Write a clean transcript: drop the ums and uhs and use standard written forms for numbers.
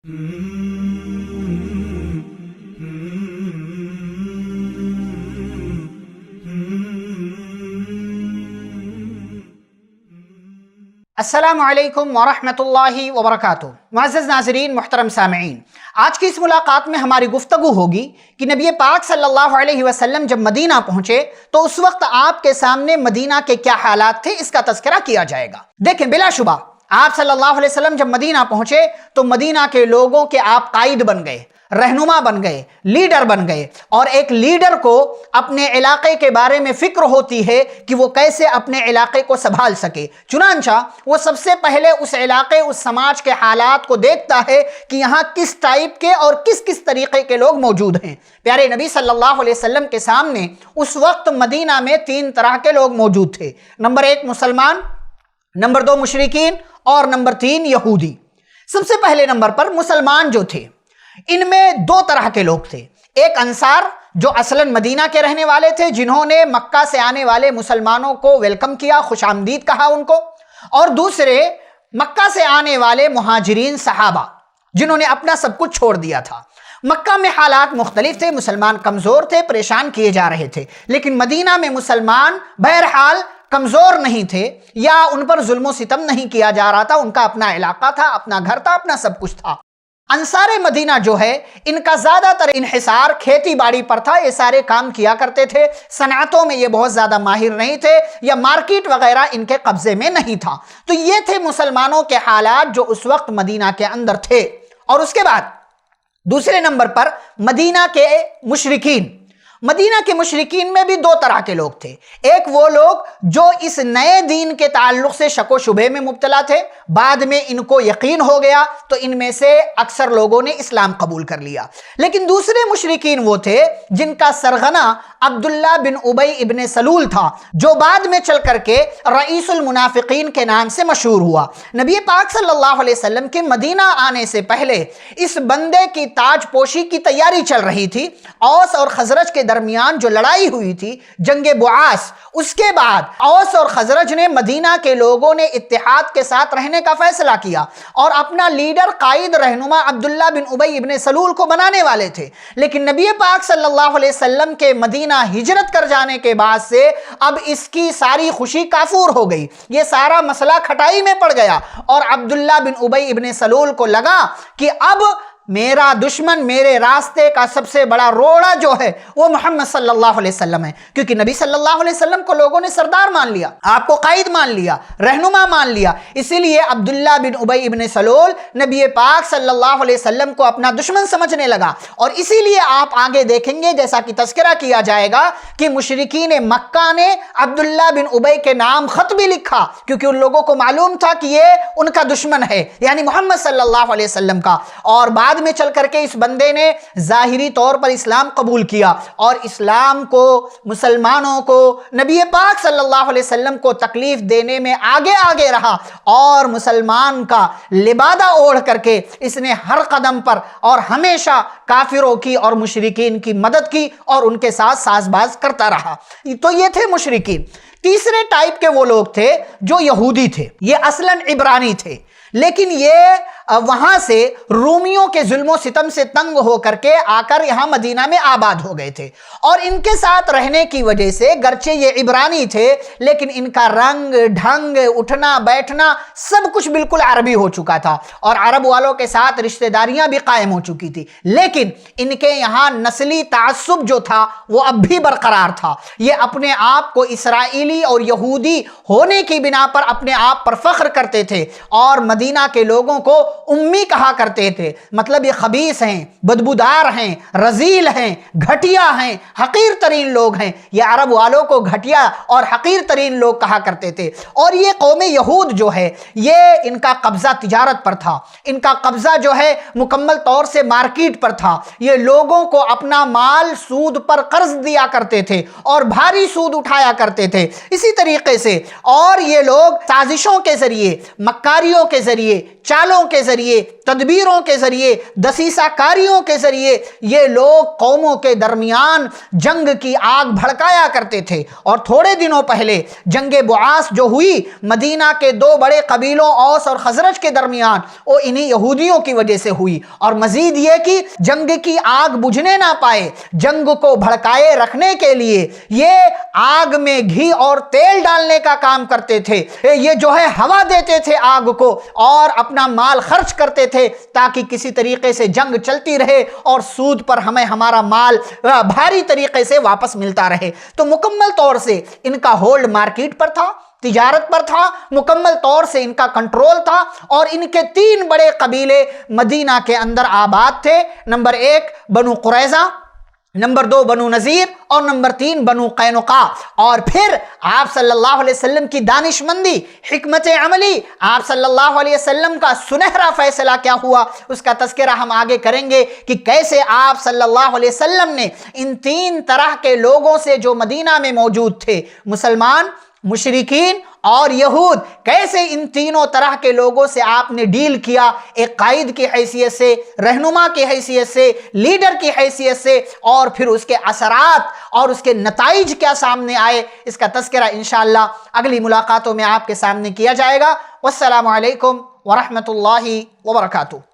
السلام علیکم ورحمۃ اللہ وبرکاتہ۔ معزز ناظرین، محترم سامعین، آج کی اس ملاقات میں ہماری گفتگو ہوگی کہ نبی پاک صلی اللہ علیہ وسلم جب مدینہ پہنچے تو اس وقت آپ کے سامنے مدینہ کے کیا حالات تھے، اس کا تذکرہ کیا جائے گا۔ دیکھیں، بلا شبہ آپ صلی اللہ علیہ وسلم جب مدینہ پہنچے تو مدینہ کے لوگوں کے آپ قائد بن گئے، رہنما بن گئے، لیڈر بن گئے، اور ایک لیڈر کو اپنے علاقے کے بارے میں فکر ہوتی ہے کہ وہ کیسے اپنے علاقے کو سنبھال سکے۔ چنانچہ وہ سب سے پہلے اس علاقے، اس سماج کے حالات کو دیکھتا ہے کہ یہاں کس ٹائپ کے اور کس کس طریقے کے لوگ موجود ہیں۔ پیارے نبی صلی اللہ علیہ وسلم کے سامنے اس وقت مدینہ میں 3 طرح کے لوگ موجود تھے۔ نمبر 1 مسلمان، نمبر 2 مشرکین، اور نمبر 3 یہودی۔ سب سے پہلے نمبر پر مسلمان جو تھے، ان میں 2 طرح کے لوگ تھے۔ ایک انصار جو اصلاً مدینہ کے رہنے والے تھے، جنہوں نے مکہ سے آنے والے مسلمانوں کو ویلکم کیا، خوش آمدید کہا ان کو، اور دوسرے مکہ سے آنے والے مہاجرین صحابہ جنہوں نے اپنا سب کچھ چھوڑ دیا تھا۔ مکہ میں حالات مختلف تھے، مسلمان کمزور تھے، پریشان کیے جا رہے تھے، لیکن مدینہ میں مسلمان بہرحال کمزور نہیں تھے یا ان پر ظلم و ستم نہیں کیا جا رہا تھا۔ ان کا اپنا علاقہ تھا، اپنا گھر تھا، اپنا سب کچھ تھا۔ انصار مدینہ جو ہے، ان کا زیادہ تر انحصار کھیتی باڑی پر تھا۔ یہ سارے کام کیا کرتے تھے، صنعتوں میں یہ بہت زیادہ ماہر نہیں تھے، یا مارکیٹ وغیرہ ان کے قبضے میں نہیں تھا۔ تو یہ تھے مسلمانوں کے حالات جو اس وقت مدینہ کے اندر تھے۔ اور اس کے بعد دوسرے نمبر پر مدینہ کے مشرکین۔ مدینہ کے مشرکین میں بھی 2 طرح کے لوگ تھے۔ ایک وہ لوگ جو اس نئے دین کے تعلق سے شک و شبہ میں مبتلا تھے، بعد میں ان کو یقین ہو گیا تو ان میں سے اکثر لوگوں نے اسلام قبول کر لیا۔ لیکن دوسرے مشرکین وہ تھے جن کا سرغنہ عبداللہ بن ابی ابن سلول تھا، جو بعد میں چل کر کے رئیس المنافقین کے نام سے مشہور ہوا۔ نبی پاک صلی اللہ علیہ وسلم کے مدینہ آنے سے پہلے اس بندے کی تاج پوشی کی تیاری چل رہی تھی۔ اوس اور خزرج کے درمیان جو لڑائی ہوئی تھی، جنگ بعاث، اس کے بعد اوس اور خزرج نے مدینہ کے لوگوں نے اتحاد کے ساتھ رہنے کا فیصلہ کیا اور اپنا لیڈر، قائد، رہنما عبداللہ بن ابی ابن سلول کو بنانے والے تھے۔ لیکن نبی پاک صلی اللہ علیہ وسلم کے مدینہ ہجرت کر جانے کے بعد سے اب اس کی ساری خوشی کافور ہو گئی، یہ سارا مسئلہ کھٹائی میں پڑ گیا، اور عبداللہ بن ابی ابن سلول کو لگا کہ اب میرا دشمن، میرے راستے کا سب سے بڑا روڑا جو ہے وہ محمد صلی اللہ علیہ وسلم ہے، کیونکہ نبی صلی اللہ علیہ وسلم کو لوگوں نے سردار مان لیا، آپ کو قائد مان لیا، رہنما مان لیا۔ اسی لیے عبداللہ بن ابی ابن سلول نبی پاک صلی اللہ علیہ وسلم کو اپنا دشمن سمجھنے لگا، اور اسی لیے آپ آگے دیکھیں گے جیسا کہ تذکرہ کیا جائے گا کہ مشرکین مکہ نے عبداللہ بن ابی کے نام خط بھی لکھا، کیونکہ ان لوگوں کو معلوم تھا کہ یہ ان کا دشمن ہے، یعنی محمد صلی اللہ علیہ وسلم کا۔ اور بعد میں چل کر کے اس بندے نے ظاہری طور پر اسلام قبول کیا، اور اسلام کو، مسلمانوں کو، نبی پاک صلی اللہ علیہ وسلم کو تکلیف دینے میں آگے رہا، اور مسلمان کا لبادہ اوڑھ کر کے اس نے ہر قدم پر اور ہمیشہ کافروں کی اور مشرکین کی مدد کی اور ان کے ساتھ ساز باز کرتا رہا۔ تو یہ تھے مشرکین۔ تیسرے ٹائپ کے وہ لوگ تھے جو یہودی تھے۔ یہ اصلاً عبرانی تھے، لیکن یہ وہاں سے رومیوں کے ظلم و ستم سے تنگ ہو کر کے آ کر یہاں مدینہ میں آباد ہو گئے تھے، اور ان کے ساتھ رہنے کی وجہ سے گرچہ یہ عبرانی تھے لیکن ان کا رنگ، ڈھنگ، اٹھنا بیٹھنا سب کچھ بالکل عربی ہو چکا تھا، اور عرب والوں کے ساتھ رشتہ داریاں بھی قائم ہو چکی تھی، لیکن ان کے یہاں نسلی تعصب جو تھا وہ اب بھی برقرار تھا۔ یہ اپنے آپ کو اسرائیلی اور یہودی ہونے کی بنا پر اپنے آپ پر فخر کرتے تھے، اور مدینہ کے لوگوں کو امی کہا کرتے تھے، مطلب یہ خبیث ہیں، بدبودار ہیں، رذیل ہیں، گھٹیا ہیں، حقیر ترین لوگ ہیں۔ یہ عرب والوں کو گھٹیا اور حقیر ترین لوگ کہا کرتے تھے۔ اور یہ قوم یہود جو ہے، یہ ان کا قبضہ تجارت پر تھا، ان کا قبضہ جو ہے مکمل طور سے مارکیٹ پر تھا۔ یہ لوگوں کو اپنا مال سود پر قرض دیا کرتے تھے اور بھاری سود اٹھایا کرتے تھے۔ اسی طریقے سے اور یہ لوگ سازشوں کے ذریعے، مکاریوں کے ذریعے، چالوں کے کے ذریعے، تدبیروں کے ذریعے، دسیسہ کاریوں کے ذریعے یہ لوگ قوموں کے درمیان جنگ کی آگ بھڑکایا کرتے تھے۔ اور تھوڑے دنوں پہلے جنگ بعاث جو ہوئی مدینہ کے دو بڑے قبیلوں اوس اور خزرج کے درمیان، وہ انہی یہودیوں کی وجہ سے ہوئی۔ اور مزید یہ کہ جنگ کی آگ بجھنے نہ پائے، جنگ کو بھڑکائے رکھنے کے لیے یہ آگ میں گھی اور تیل ڈالنے کا کام کرتے تھے، یہ جو ہے ہوا دیتے تھے آگ کو اور اپنا مال خرچ کرتے تھے تاکہ کسی طریقے سے جنگ چلتی رہے اور سود پر ہمیں ہمارا مال بھاری طریقے سے واپس ملتا رہے۔ تو مکمل طور سے ان کا ہولڈ مارکیٹ پر تھا، تجارت پر تھا، مکمل طور سے ان کا کنٹرول تھا۔ اور ان کے 3 بڑے قبیلے مدینہ کے اندر آباد تھے۔ نمبر 1 بنو قریظہ، نمبر 2 بنو نذیر اور نمبر 3 بنو قینقاع۔ اور پھر آپ صلی اللہ علیہ وسلم کی دانش مندی، حکمت عملی، آپ صلی اللہ علیہ وسلم کا سنہرا فیصلہ کیا ہوا، اس کا تذکرہ ہم آگے کریں گے کہ کیسے آپ صلی اللہ علیہ وسلم نے ان 3 طرح کے لوگوں سے جو مدینہ میں موجود تھے، مسلمان، مشرکین اور یہود، کیسے ان تینوں طرح کے لوگوں سے آپ نے ڈیل کیا، ایک قائد کی حیثیت سے، رہنما کی حیثیت سے، لیڈر کی حیثیت سے، اور پھر اس کے اثرات اور اس کے نتائج کیا سامنے آئے، اس کا تذکرہ انشاءاللہ اگلی ملاقاتوں میں آپ کے سامنے کیا جائے گا۔ والسلام علیکم ورحمۃ اللہ وبرکاتہ۔